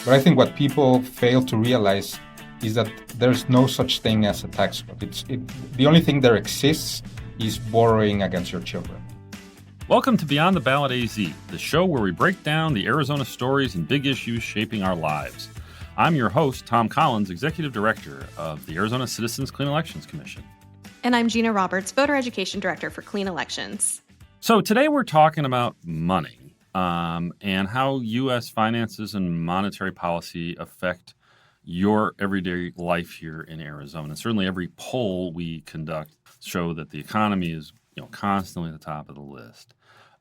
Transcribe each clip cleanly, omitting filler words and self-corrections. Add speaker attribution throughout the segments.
Speaker 1: But I think what people fail to realize is that there's no such thing as a tax code. The only thing that exists is borrowing against your children.
Speaker 2: Welcome to Beyond the Ballot AZ, the show where we break down the Arizona stories and big issues shaping our lives. I'm your host, Tom Collins, Executive Director of the Arizona Citizens Clean Elections Commission.
Speaker 3: And I'm Gina Roberts, Voter Education Director for Clean Elections.
Speaker 2: So today we're talking about money and how U.S. finances and monetary policy affect your everyday life here in Arizona. Certainly every poll we conduct show that the economy is constantly at the top of the list.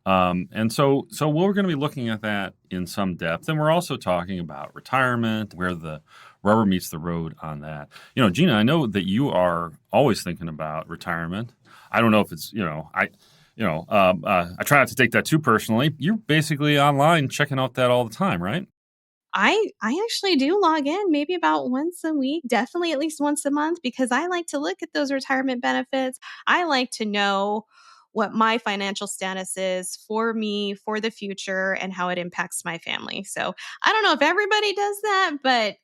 Speaker 2: And so we're going to be looking at that in some depth. And we're also talking about retirement, where the rubber meets the road on that. Gina, I know that you are always thinking about retirement. I don't know if it's, I try not to take that too personally. You're basically online checking out that all the time, right?
Speaker 3: I actually do log in maybe about once a week, definitely at least once a month, because I like to look at those retirement benefits. I like to know what my financial status is for me, for the future, and how it impacts my family. So I don't know if everybody does that, but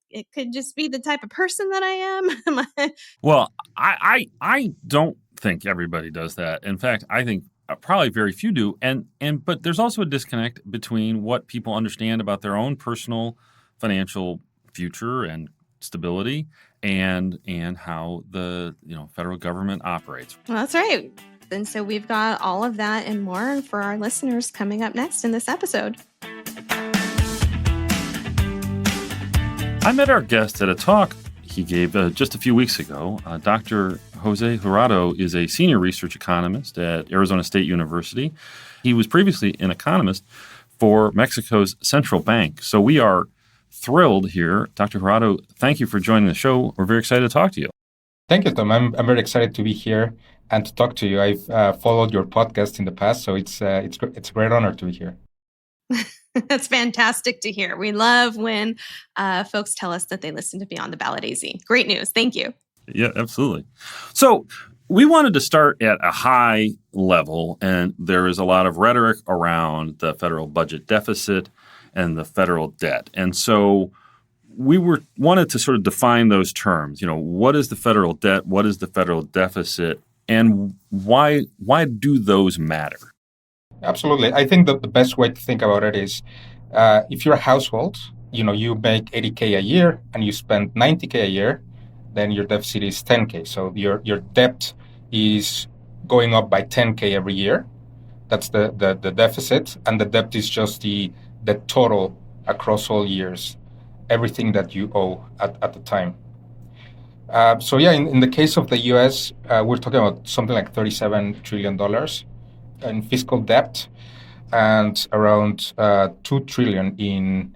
Speaker 3: it could just be the type of person that I am.
Speaker 2: Well, I don't think everybody does that. In fact, I think probably very few do. But there's also a disconnect between what people understand about their own personal financial future and stability and how the federal government operates.
Speaker 3: Well, that's right. And so we've got all of that and more for our listeners coming up next in this episode.
Speaker 2: I met our guest at a talk he gave just a few weeks ago. Dr. Jose Jurado is a senior research economist at Arizona State University. He was previously an economist for Mexico's central bank. So we are thrilled here. Dr. Jurado, thank you for joining the show. We're very excited to talk to you.
Speaker 1: Thank you, Tom. I'm very excited to be here and to talk to you. I've followed your podcast in the past, so it's a great honor to be here.
Speaker 3: That's fantastic to hear. We love when folks tell us that they listen to Beyond the Ballot AZ. Great news. Thank you.
Speaker 2: Yeah, absolutely. So we wanted to start at a high level, and there is a lot of rhetoric around the federal budget deficit and the federal debt. And so we wanted to sort of define those terms. What is the federal debt? What is the federal deficit? And why do those matter?
Speaker 1: Absolutely. I think that the best way to think about it is if you're a household, you make $80K a year and you spend $90K a year, then your deficit is $10K. So your debt is going up by $10K every year. That's the deficit. And the debt is just the total across all years, everything that you owe at the time. In the case of the U.S., we're talking about something like $37 trillion in fiscal debt and around $2 trillion in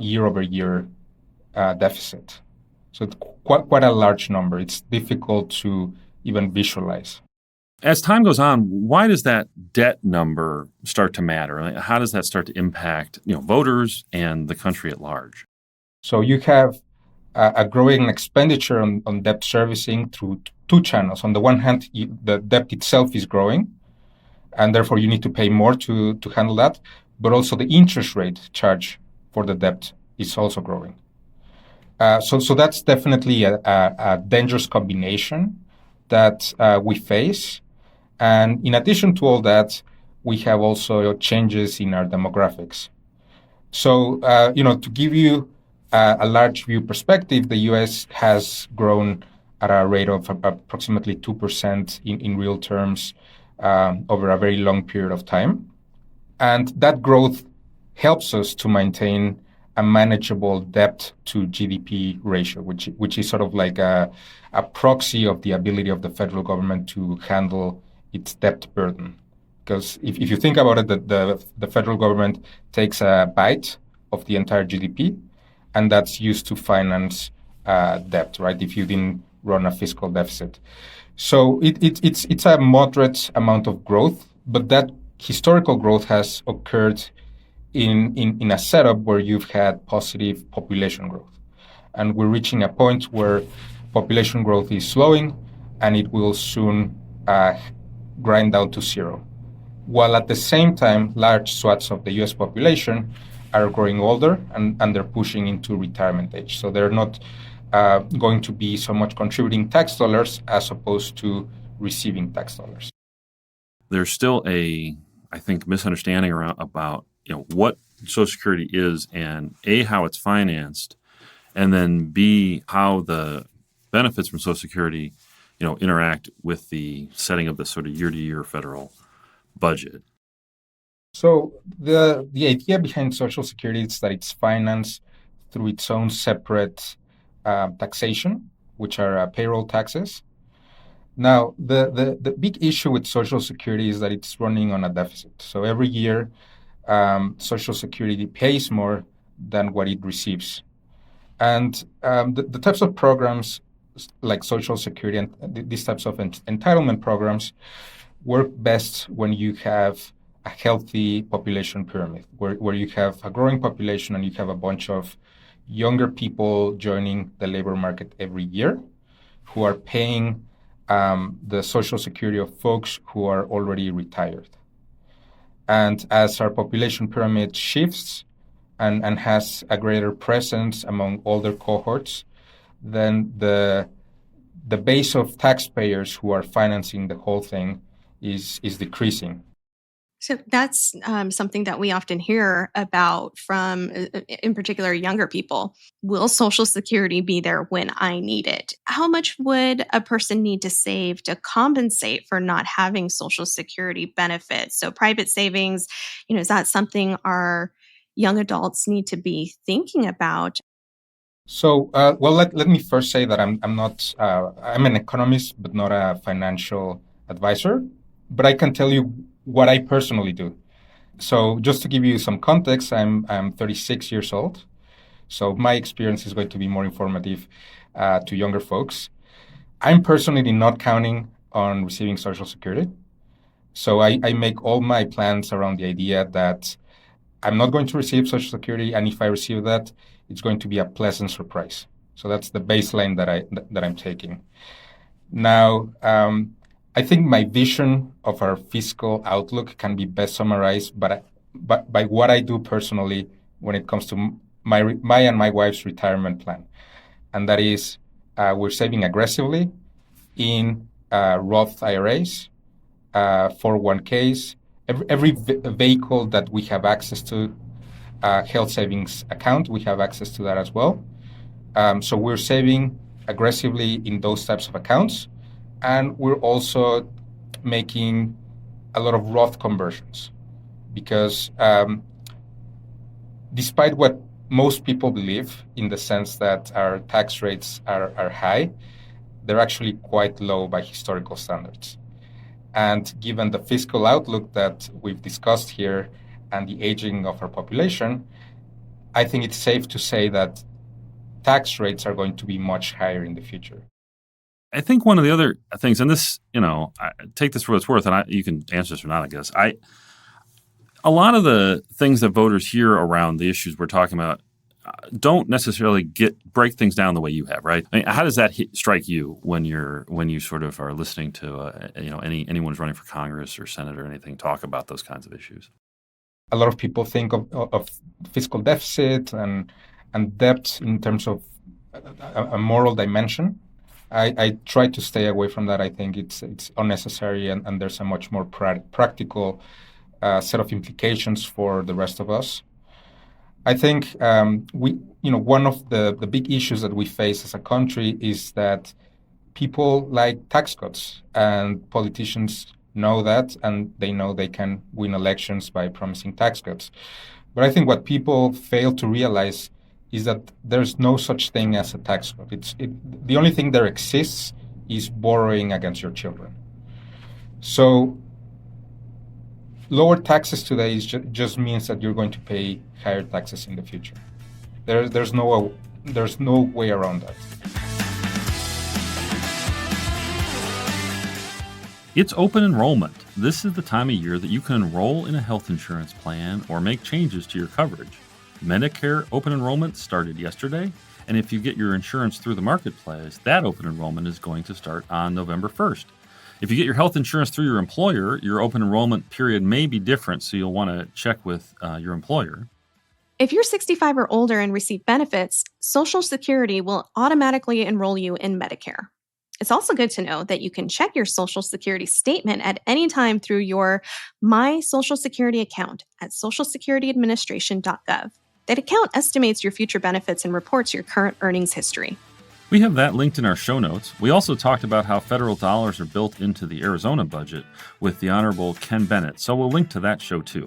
Speaker 1: year-over-year deficit. So it's quite a large number. It's difficult to even visualize.
Speaker 2: As time goes on, why does that debt number start to matter? How does that start to impact voters and the country at large?
Speaker 1: So you have a growing expenditure on debt servicing through two channels. On the one hand, the debt itself is growing, and therefore you need to pay more to handle that. But also the interest rate charged for the debt is also growing. So that's definitely a dangerous combination that we face. And in addition to all that, we have also changes in our demographics. So, to give you a large view perspective, the U.S. has grown at a rate of approximately 2% in real terms over a very long period of time. And that growth helps us to maintain a manageable debt to GDP ratio, which is sort of like a proxy of the ability of the federal government to handle its debt burden. Because if you think about it, the federal government takes a bite of the entire GDP, and that's used to finance debt, right? If you didn't run a fiscal deficit. So it's a moderate amount of growth, but that historical growth has occurred in a setup where you've had positive population growth. And we're reaching a point where population growth is slowing, and it will soon grind down to zero. While at the same time, large swaths of the U.S. population are growing older and they're pushing into retirement age. So they're not going to be so much contributing tax dollars as opposed to receiving tax dollars.
Speaker 2: There's still a, I think, misunderstanding about what Social Security is and A, how it's financed, and then B, how the benefits from Social Security interact with the setting of the sort of year-to-year federal budget.
Speaker 1: So the idea behind Social Security is that it's financed through its own separate taxation, which are payroll taxes. Now, the big issue with Social Security is that it's running on a deficit. So every year, Social Security pays more than what it receives. And the types of programs like Social Security and these types of entitlement programs work best when you have a healthy population pyramid, where you have a growing population and you have a bunch of younger people joining the labor market every year who are paying the Social Security of folks who are already retired. And as our population pyramid shifts and has a greater presence among older cohorts, then the base of taxpayers who are financing the whole thing is decreasing.
Speaker 3: So that's something that we often hear about from, in particular, younger people. Will Social Security be there when I need it? How much would a person need to save to compensate for not having Social Security benefits? So private savings, is that something our young adults need to be thinking about?
Speaker 1: So, well, let me first say that I'm not I'm an economist, but not a financial advisor. But I can tell you what I personally do. So, just to give you some context, I'm 36 years old. So my experience is going to be more informative to younger folks. I'm personally not counting on receiving Social Security. So I make all my plans around the idea that I'm not going to receive Social Security, and if I receive that, it's going to be a pleasant surprise. So that's the baseline that I'm taking. Now, I think my vision of our fiscal outlook can be best summarized by what I do personally when it comes to my and my wife's retirement plan, and that is we're saving aggressively in Roth IRAs, 401ks, every vehicle that we have access to, health savings account, we have access to that as well. So we're saving aggressively in those types of accounts, and we're also making a lot of Roth conversions because despite what most people believe in the sense that our tax rates are high, they're actually quite low by historical standards. And given the fiscal outlook that we've discussed here and the aging of our population, I think it's safe to say that tax rates are going to be much higher in the future.
Speaker 2: I think one of the other things, and this, take this for what it's worth, and you can answer this or not, I guess. A lot of the things that voters hear around the issues we're talking about don't necessarily break things down the way you have, right? I mean, how does that strike you when you sort of are listening to anyone who's running for Congress or Senate or anything talk about those kinds of issues?
Speaker 1: A lot of people think of fiscal deficit and debt in terms of a moral dimension. I try to stay away from that. I think it's unnecessary and there's a much more practical set of implications for the rest of us. I think one of the big issues that we face as a country is that people like tax cuts, and politicians know that, and they know they can win elections by promising tax cuts. But I think what people fail to realize is that there's no such thing as a tax cut. The only thing that exists is borrowing against your children. So lower taxes today just means that you're going to pay higher taxes in the future. There's no way around that.
Speaker 2: It's open enrollment. This is the time of year that you can enroll in a health insurance plan or make changes to your coverage. Medicare open enrollment started yesterday, and if you get your insurance through the marketplace, that open enrollment is going to start on November 1st. If you get your health insurance through your employer, your open enrollment period may be different, so you'll want to check with your employer.
Speaker 3: If you're 65 or older and receive benefits, Social Security will automatically enroll you in Medicare. It's also good to know that you can check your Social Security statement at any time through your My Social Security account at socialsecurityadministration.gov. That account estimates your future benefits and reports your current earnings history.
Speaker 2: We have that linked in our show notes. We also talked about how federal dollars are built into the Arizona budget with the Honorable Ken Bennett, so we'll link to that show too.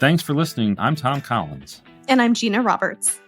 Speaker 2: Thanks for listening. I'm Tom Collins.
Speaker 3: And I'm Gina Roberts.